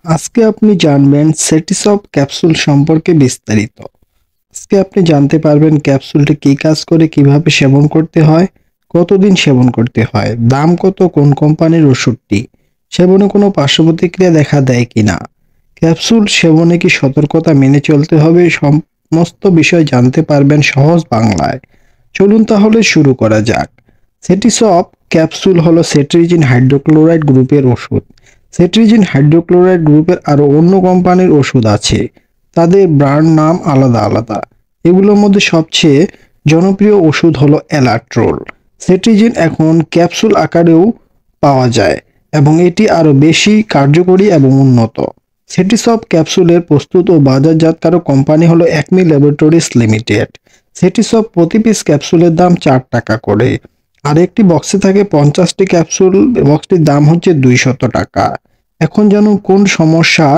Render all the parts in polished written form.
আজকে আপনি জানবেন সেটিসব ক্যাপসুল সম্পর্কে বিস্তারিত। আজকে আপনি জানতে পারবেন ক্যাপসুলটি কী কাজ করে, কিভাবে সেবন করতে হয়, কতদিন সেবন করতে হয়, দাম কত, কোন কোম্পানির ওষুধটি, সেবনে কোনো পার্শ্ব প্রতিক্রিয়া দেখা দেয় কিনা, ক্যাপসুল সেবনে কি সতর্কতা মেনে চলতে হবে, সমস্ত বিষয় জানতে পারবেন সহজ বাংলায়। চলুন তাহলে শুরু করা যাক। সেটিসব ক্যাপসুল হলো সেট্রিজিন হাইড্রোক্লোরাইড গ্রুপের ওষুধ। সেট্রিজিন হাইড্রোক্লোরাইড গ্রুপের আরও অন্য কোম্পানির ওষুধ আছে, তাদের ব্র্যান্ড নাম আলাদা আলাদা। এগুলোর মধ্যে সবচেয়ে জনপ্রিয় ওষুধ হলো অ্যালাট্রোল। সেট্রিজিন এখন ক্যাপসুল আকারেও পাওয়া যায় এবং এটি আরও বেশি কার্যকরী এবং উন্নত। সেটিসব ক্যাপসুলের প্রস্তুত ও বাজারজাতকারক কোম্পানি হলো অ্যাকমি ল্যাবরেটরিজ লিমিটেড। সেটিসব প্রতি পিস ক্যাপসুলের দাম 4 টাকা করে। আর একটি বক্সে থাকে 50টি ক্যাপসুল, বক্সটির দাম হচ্ছে 200 টাকা। এখন জানুন কোন সমস্যা,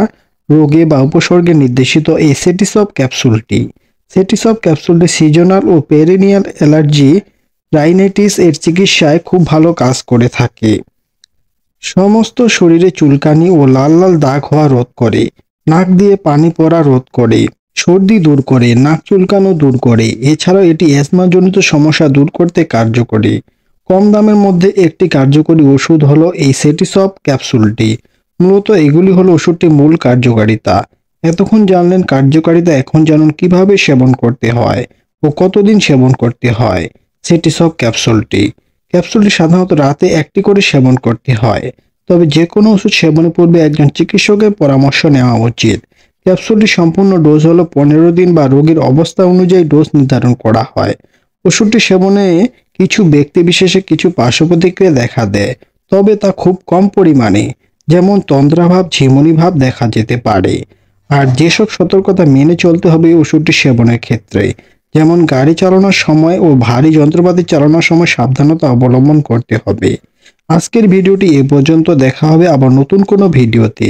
রোগে বা উপসর্গে নির্দেশিত এই সেটিসব ক্যাপসুলটি। সেটিসব ক্যাপসুলটি সিজনাল ও পেরিনিয়াল অ্যালার্জি, রাইনাইটিস এর চিকিৎসায় খুব ভালো কাজ করে থাকে। সমস্ত শরীরে চুলকানি ও লাল লাল দাগ হওয়া রোধ করে, নাক দিয়ে পানি পড়া রোধ করে, সর্দি দূর করে, নাক চুলকানো দূর করে। এছাড়াও এটি অ্যাজমাজনিত সমস্যা দূর করতে কার্যকরী। কম দামের মধ্যে একটি কার্যকরী ওষুধ হলো এই সেটিসব ক্যাপসুলটি। মূলত এগুলি হলো ওষুধটির মূল কার্যকারিতা। এতক্ষণ জানলেন কার্যকারিতা, এখন জানুন কিভাবে সেবন করতে হয় ও কতদিন সেবন করতে হয়। সেটিসব ক্যাপসুলটি সাধারণত রাতে একটি করে সেবন করতে হয়, তবে যে কোনো ওষুধ সেবনের পূর্বে একজন চিকিৎসকের পরামর্শ নেওয়া উচিত। ক্যাপসুলটি সম্পূর্ণ ডোজ হলো 15 দিন বা রোগীর অবস্থা অনুযায়ী ডোজ নির্ধারণ করা হয়। ওষুধটি সেবনে কিছু ব্যক্তিবিশেষে কিছু পার্শ্ব প্রতিক্রিয়া দেখা দেয়, তবে তা খুব কম পরিমাণে, যেমন তন্দ্রাভাব, ঝিমুনি ভাব দেখা যেতে পারে। আর যেসব সতর্কতা মেনে চলতে হবে এই ওষুধটি সেবনের ক্ষেত্রে, যেমন গাড়ি চালানোর সময় ও ভারী যন্ত্রপাতি চালানোর সময় সাবধানতা অবলম্বন করতে হবে। আজকের ভিডিওটি এ পর্যন্ত, দেখা হবে আবার নতুন কোনো ভিডিওতে।